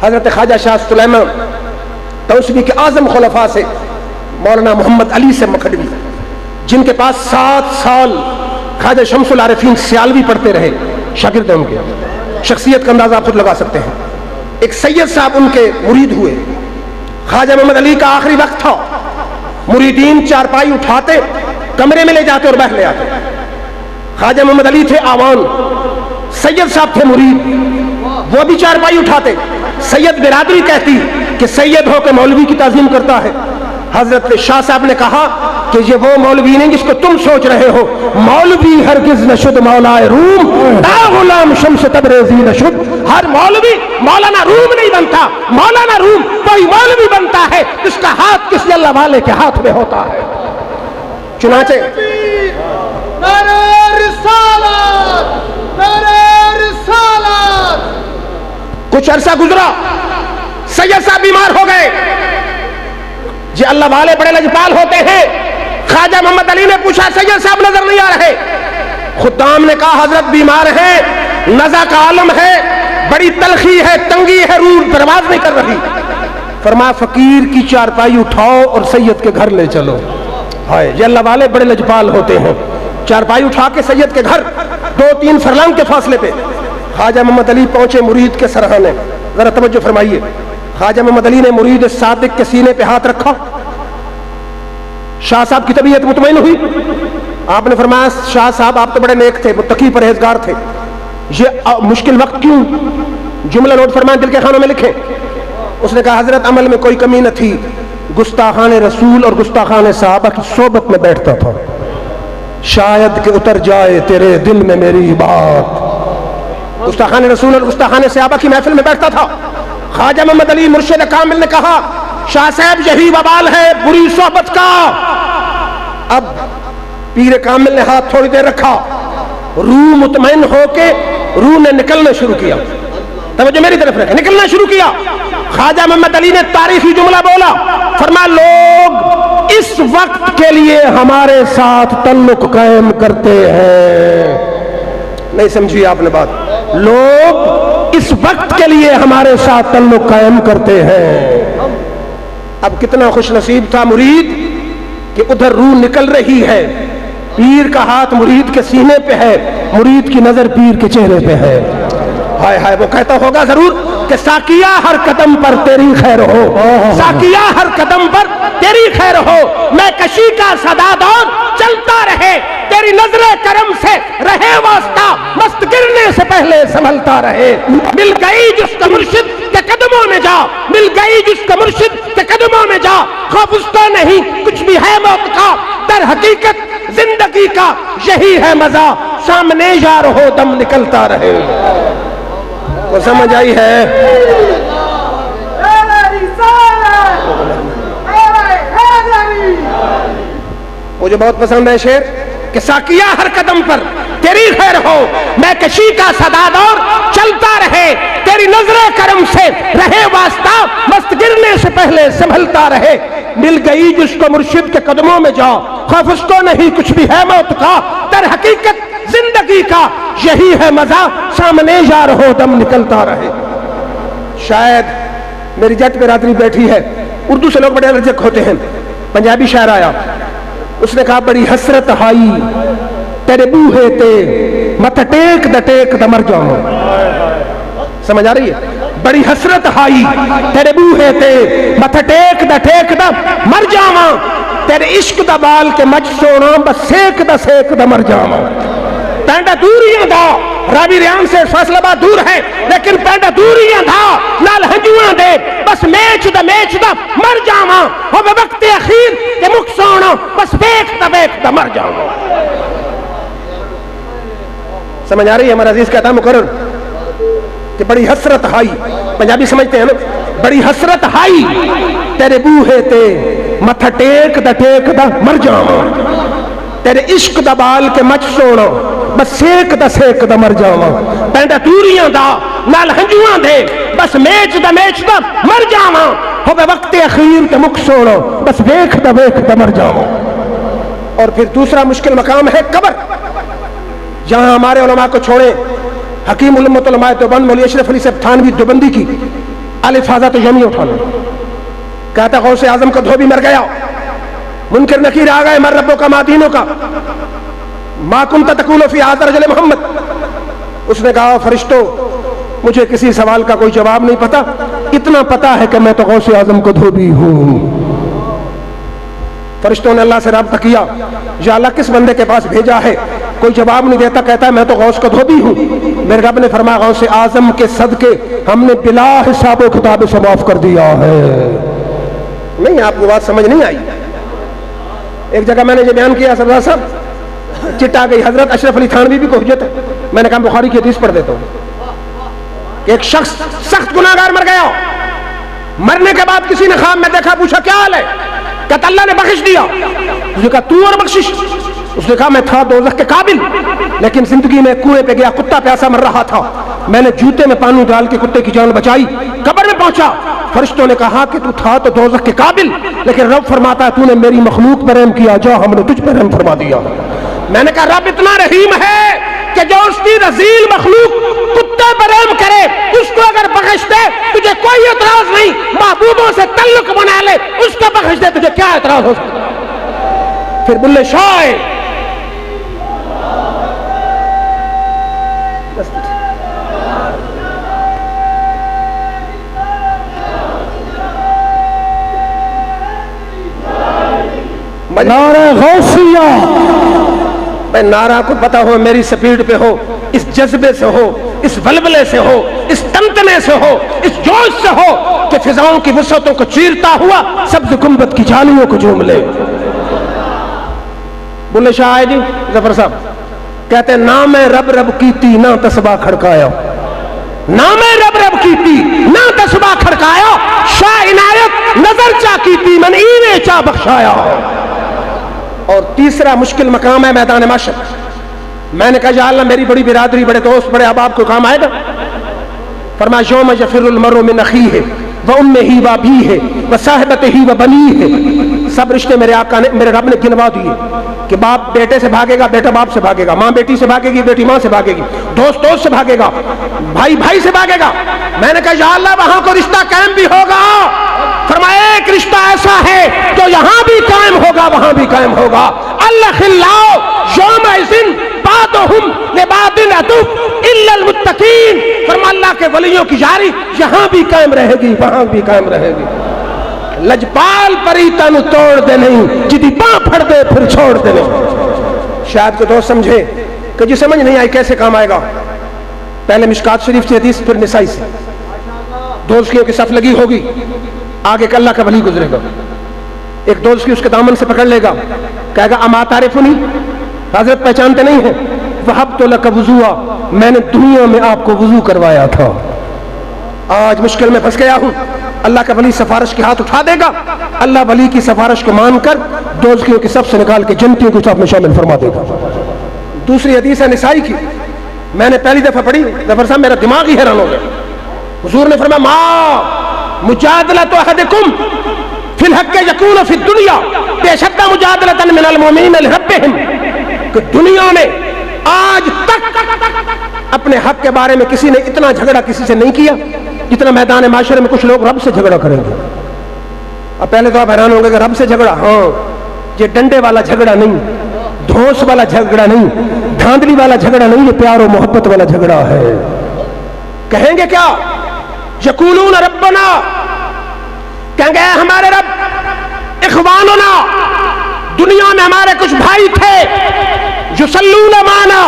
حضرت خواجہ شاہ سلیمان توسوی کے اعظم خلفاء سے مولانا محمد علی سے مکھڈوی، جن کے پاس 7 سال خواجہ شمس العارفین سیالوی پڑھتے رہے، شاگرد ہیں ان کے، شخصیت کا اندازہ آپ خود لگا سکتے ہیں۔ ایک سید صاحب ان کے مرید ہوئے، خواجہ محمد علی کا آخری وقت تھا، مریدین چارپائی اٹھاتے کمرے میں لے جاتے اور بیٹھ لے آتے۔ خواجہ محمد علی تھے آوان، سید صاحب تھے مرید، وہ بھی چارپائی اٹھاتے۔ سید برادری کہتی کہ سید ہو کے مولوی کی تعظیم کرتا ہے۔ حضرت شاہ صاحب نے کہا کہ یہ وہ مولوی نہیں جس کو تم سوچ رہے ہو، مولوی ہرگز نشد مولائے روم تا غلام شمس تبریزی نشد۔ ہر مولوی مولانا روم نہیں بنتا، مولانا روم کوئی مولوی بنتا ہے جس کا ہاتھ کسی اللہ والے کے ہاتھ میں ہوتا ہے۔ چنانچہ کچھ عرصہ گزرا، سید صاحب بیمار ہو گئے۔ جی اللہ والے بڑے لجپال ہوتے ہیں۔ خواجہ محمد علی نے پوچھا سید صاحب نظر نہیں آ رہے؟ خدام نے کہا حضرت بیمار ہیں، نزع کا عالم ہے، بڑی تلخی ہے، تنگی ہے، روح پرواز نہیں کر رہی۔ فرمایا فقیر کی چارپائی اٹھاؤ اور سید کے گھر لے چلو۔ ہائے یہ اللہ والے بڑے لجپال ہوتے ہیں۔ چارپائی اٹھا کے سید کے گھر 2-3 فرلانگ کے فاصلے پہ خواجہ محمد علی پہنچے مرید کے سرحانے۔ ذرا توجہ فرمائیے، خواجہ محمد علی نے مرید صادق کے سینے پہ ہاتھ رکھا۔ شاہ صاحب کی طبیعت مطمئن ہوئی۔ آپ نے فرمایا شاہ صاحب آپ تو بڑے نیک تھے، متقی پرہیزگار تھے، یہ مشکل وقت کیوں؟ جملہ نوٹ فرمائیں، دل کے خانوں میں لکھیں۔ اس نے کہا حضرت عمل میں کوئی کمی نہ تھی، گستاخان رسول اور گستاخان صحابہ کی صحبت میں بیٹھتا تھا، شاید کہ اتر جائے تیرے دل میں میری بات۔ گستاخان رسول اور گستاخان صحابہ کی محفل میں بیٹھتا تھا۔ خواجہ محمد علی مرشد کامل نے کہا شاہ صاحب یہی وبال ہے بری صحبت کا۔ اب پیر کامل نے ہاتھ تھوڑی دیر رکھا، روح مطمئن ہو کے روح نے نکلنا شروع کیا۔ توجہ میری طرف رکھیں، نکلنا شروع کیا۔ خواجہ محمد علی نے تاریخی جملہ بولا، فرمایا لوگ اس وقت کے لیے ہمارے ساتھ تعلق قائم کرتے ہیں۔ نہیں سمجھی آپ نے بات؟ لوگ اس وقت کے لیے ہمارے ساتھ تعلق قائم کرتے ہیں۔ اب کتنا خوش نصیب تھا مرید کہ ادھر روح نکل رہی ہے، پیر کا ہاتھ مرید کے سینے پہ ہے، مرید کی نظر پیر کے چہرے پہ ہے۔ ہائے ہائے وہ کہتا ہوگا ضرور کہ ساقیہ ہر قدم پر تیری خیر ہو، ساقیہ ہر قدم پر تیری خیر ہو، میں کشی کا صدادور چلتا رہے، تیری نظر کرم سے رہے واسطہ، مست گرنے سے پہلے سنبھلتا رہے۔ مل گئی جس کا مرشد کے قدموں میں جا، مل گئی جس کا مرشد کے قدموں میں جا، خوف اس کا نہیں کچھ بھی ہے موت کا، در حقیقت زندگی کا یہی ہے مزہ، سامنے یار ہو دم نکلتا رہے۔ وہ سمجھ آئی ہے؟ مجھے بہت پسند ہے شعر کہ ساقیہ ہر قدم پر تیری خیر ہو، میں کشی کا صدادور چلتا رہے، تیری نظر کرم سے رہے واسطہ، مست گرنے سے پہلے سنبھلتا رہے۔ مل گئی جس کو مرشد کے قدموں میں جا، خوف اس کو نہیں کچھ بھی ہے موت کا، در حقیقت زندگی کا یہی ہے مزہ، سامنے یار ہو دم نکلتا رہے۔ شاید میری جٹ برادری بیٹھی ہے، اردو سے لوگ بڑے الرجک ہوتے ہیں۔ پنجابی شاعر آیا، اس نے کہا بڑی حسرت ہائی تیرے بوہے تے متھا ٹیک دا ٹیک دا مر جاؤں۔ سمجھ آ رہی ہے؟ بڑی حسرت ہائی تیرے بوہے تے متھا ٹیک دا مر جاواں، تیرے عشق دا بال کے مچ سونا بس سیک دا مر جاواں۔ پینڈا دوریاں دا راوی ریان سے فاصلہ بات دور ہے، لیکن پینڈا دوریاں دا نال ہنجوان دے بس میچ دا مر جاواں، ہو بے وقت اخیر تے مک سونا بس بیک دا مر جاواں۔ سمجھ آ رہی ہے؟ ہمارا عزیز کہتا ہے مقرر کہ بڑی حسرت ہائی، پنجابی سمجھتے ہیں نا، بڑی حسرت ہائی تیرے بوہے تے متھا ٹیک دا مر جاواں، تیرے عشق دا بال کے مچ سونا بس سیک دا مر جاواں، پینڈا دوریاں دا نال ہنجوان دے بس میچ دا مر جاواں، ہو بے وقت اخیر تے مک سونا بس ویکھ دا مر جاواں۔ اور پھر دوسرا مشکل مقام ہے قبر، جہاں ہمارے علماء کو چھوڑیں، حکیم علمت علماء دیوبند مولوی اشرف علی صاحب تھانوی دیوبندی کی الفاظت یومی اٹھانا. کہتا غوث اعظم کا دھوبی مر گیا, منکر نکیر آ گئے, مر ربوں کا ما دینوں کا, ما کنت تقول فی ھذا رجل محمد. اس نے کہا فرشتوں مجھے کسی سوال کا کوئی جواب نہیں پتا, اتنا پتا ہے کہ میں تو غوث اعظم کو دھوبی ہوں. فرشتوں نے اللہ سے رابطہ کیا, یا اللہ کس بندے کے پاس بھیجا ہے؟ کوئی جواب نہیں دیتا, کہتا ہے میں تو غوث کا دھوبی ہوں. میرے رب نے فرمایا غوث اعظم کے صدقے ہم نے بلا حساب و کتاب سے معاف کر دیا ہے. نہیں, آپ کو بات سمجھ نہیں آئی. ایک جگہ میں نے یہ بیان کیا سردار صاحب, چٹا گئی حضرت اشرف علی تھانوی بھی کو حجت ہے. میں نے کہا بخاری کی حدیث پڑھ دیتا ہوں کہ ایک شخص سخت گناہگار مر گیا, مرنے کے بعد کسی نے خواب میں دیکھا, پوچھا کیا حال ہے؟ کہتا اللہ نے بخش دیا. اس نے کہا تو اور بخشش؟ اس نے کہا میں تھا دوزخ کے قابل, لیکن زندگی میں کنویں پہ گیا, کتا پیاسا مر رہا تھا, میں نے جوتے میں پانی ڈال کے کتے کی جان بچائی, قبر میں پہنچا, فرشتوں نے کہا کہ تو تھا تو دوزخ کے قابل, لیکن رب فرماتا ہے تو نے میری مخلوق پر رحم کیا, جا ہم نے تجھ پر رحم فرما دیا. میں نے کہا رب اتنا رحیم ہے کہ جو اس کی رذیل مخلوق کتے پر رحم کرے اس کو اگر بخش دے تجھے کوئی اعتراض نہیں, محبوبوں سے تعلق بنا لے اس کو بخش دے تجھے کیا اعتراض ہو سکتا؟ پھر بلے شاہ نعرہ غوثیہ. بھائی نعرہ کو پتا ہو, میری سپیڈ پہ ہو, اس جذبے سے ہو, اس ولولے سے ہو, اس تنتنے سے ہو, اس جوش سے ہو کہ فضاؤں کی وسعتوں کو چیرتا ہوا سبز گنبد کی جھالیوں کو جھوم لے. بلے شاہ آئے جی ظفر صاحب کہتے ہیں نام رب رب کیتی نہ تسبیح کھڑکایا, نام رب رب کیتی نہ تسبیح کھڑکایا, شاہ عنایت نظر چا کیتی من ایویں چا بخشایا. اور تیسرا مشکل مقام ہے میدان محشر. میں نے کہا یا اللہ میری بڑی برادری, بڑے دوست, بڑے احباب کو کام آئے گا؟ فرمایا یوم یفر المرء من اخیہ وامہ وابیہ وصاحبتہ وبنیہ. سب رشتے میرے آقا نے, میرے رب نے گنوا دیے کہ باپ بیٹے سے بھاگے گا, بیٹا باپ سے بھاگے گا, ماں بیٹی سے بھاگے گی, بیٹی ماں سے بھاگے گی, دوست دوست سے بھاگے گا, بھائی بھائی سے بھاگے گا. میں نے کہا یا اللہ وہاں کو رشتہ قائم بھی ہوگا. فرمایا ایک رشتہ ایسا ہے جو یہاں بھی قائم ہوگا وہاں بھی قائم ہوگا. الخلاء یومئذ بعضهم لبعض عدو الا المتقین. فرمایا اللہ کے ولیوں کی یاری یہاں بھی قائم رہے گی وہاں بھی قائم رہے گی. لجپال پری تن توڑ دے نہیں, جدی باں پھڑ دے پھر چھوڑ دے نہیں. شاید کو دوست سمجھے کہ جی سمجھ نہیں آئی کیسے کام آئے گا. پہلے مشکات شریف سے حدیث, پھر نسائی سے. دوستیوں کی صف لگی ہوگی, آگے کہ اللہ کا ولی گزرے گا, ایک دوست کی اس کے دامن سے پکڑ لے گا, کہے گا اما تعرفنی, حضرت پہچانتے نہیں ہیں؟ وہبت لک وضوءا, میں نے دنیا میں آپ کو وضو کروایا تھا, آج مشکل میں پھنس گیا ہوں. اللہ کا ولی سفارش کے ہاتھ اٹھا دے گا, اللہ ولی کی سفارش کو مان کر دوستیوں کی صف سے نکال کے جنتیوں کی صف میں شامل فرما دے گا. دوسری حدیث ہے نسائی کی, میں نے پہلی دفعہ پڑھی, ظفر صاحب میرا دماغ ہی حیران ہو گیا. حضور نے فرمایا ما مجادلۃ احدکم فی الحق یکون فی الدنیا بشد مجادلۃ من المؤمنین لربہم. کہ دنیا میں آج تک اپنے حق کے بارے میں کسی نے اتنا جھگڑا کسی سے نہیں کیا جتنا میدان معاشرے میں کچھ لوگ رب سے جھگڑا کریں گے. اب پہلے تو آپ حیران ہوں گے کہ رب سے جھگڑا, ہاں یہ ڈنڈے والا جھگڑا نہیں, دھوس والا جھگڑا نہیں, دھاندلی والا جھگڑا نہیں, یہ پیار و محبت والا جھگڑا ہے. کہیں گے کیا؟ یقولون ربنا, کہیں گے ہمارے رب, اخواننا, دنیا میں ہمارے کچھ بھائی تھے, یصلون معنا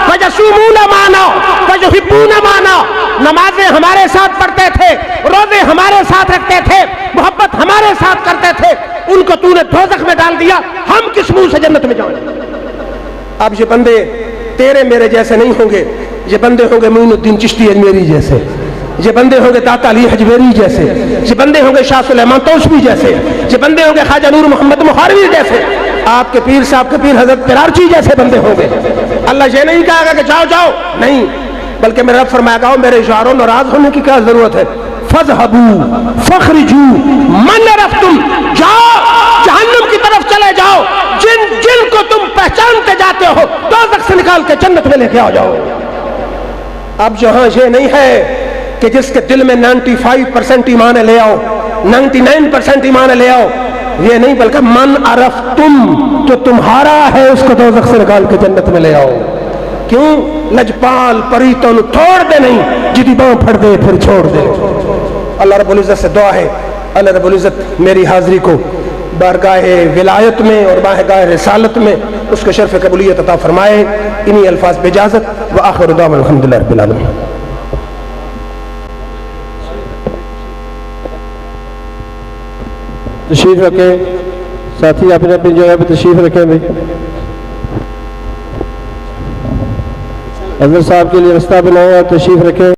ویصومون معنا ویحبون معنا, نمازیں ہمارے ساتھ پڑھتے تھے, روزے ہمارے ساتھ رکھتے تھے, محبت ہمارے ساتھ کرتے تھے, ان کو تو نے دوزخ میں ڈال دیا, ہم کس منہ سے جنت میں جائیں؟ اب یہ بندے تیرے میرے جیسے نہیں ہوں گے, یہ بندے ہوں گے معین الدین چشتی اجمیری جیسے, یہ بندے ہوں گے داتا علی حجویری جیسے, یہ بندے ہوں گے شاہ سلیمان توسوی جیسے, یہ بندے ہوں گے خواجہ نور محمد مخاروی جیسے, آپ کے پیر صاحب کے پیر حضرت پرارچی جیسے بندے ہوں گے. اللہ یہ نہیں کہے گا کہ جاؤ جاؤ, نہیں, بلکہ میرا رب فرمائے گا میرے اشاروں ناراض ہونے کی کیا ضرورت ہے؟ فَاذْهَبُوا فَاخْرِجُوا مَنْ عَرَفْتُمْ, جاؤ جہنم کی طرف چلے جاؤ, جن کو تم پہچانتے جاتے ہو دوزخ سے نکال کے جنت میں لے کے آ جاؤ. اب جہاں یہ نہیں ہے کہ جس کے دل میں 95% ایمان ہے لے آؤ، 99% ایمان ہے لے آؤ، یہ نہیں بلکہ من عرفتم، جو تمہارا ہے اس کو دوزخ سے نکال کے جنت میں لے آؤ۔ کیوں؟ لجپال پریتوں توڑ دے نہیں، جدی باں پھڑ دے پھر چھوڑ دے۔ اللہ رب العزت سے دعا ہے اللہ رب العزت میری حاضری کو بارگاہ ولایت میں اور بارگاہ رسالت میں اس کے شرف قبولیت عطا فرمائے۔ انہی الفاظ پہ اجازت، وآخر دعوانا الحمدللہ رب العالمین۔ تشریف رکھیں ساتھی، اپنے اپنی جگہ پہ تشریف رکھیں بھی۔ حضرت صاحب کے لیے رستہ بنائیں اور تشریف رکھیں۔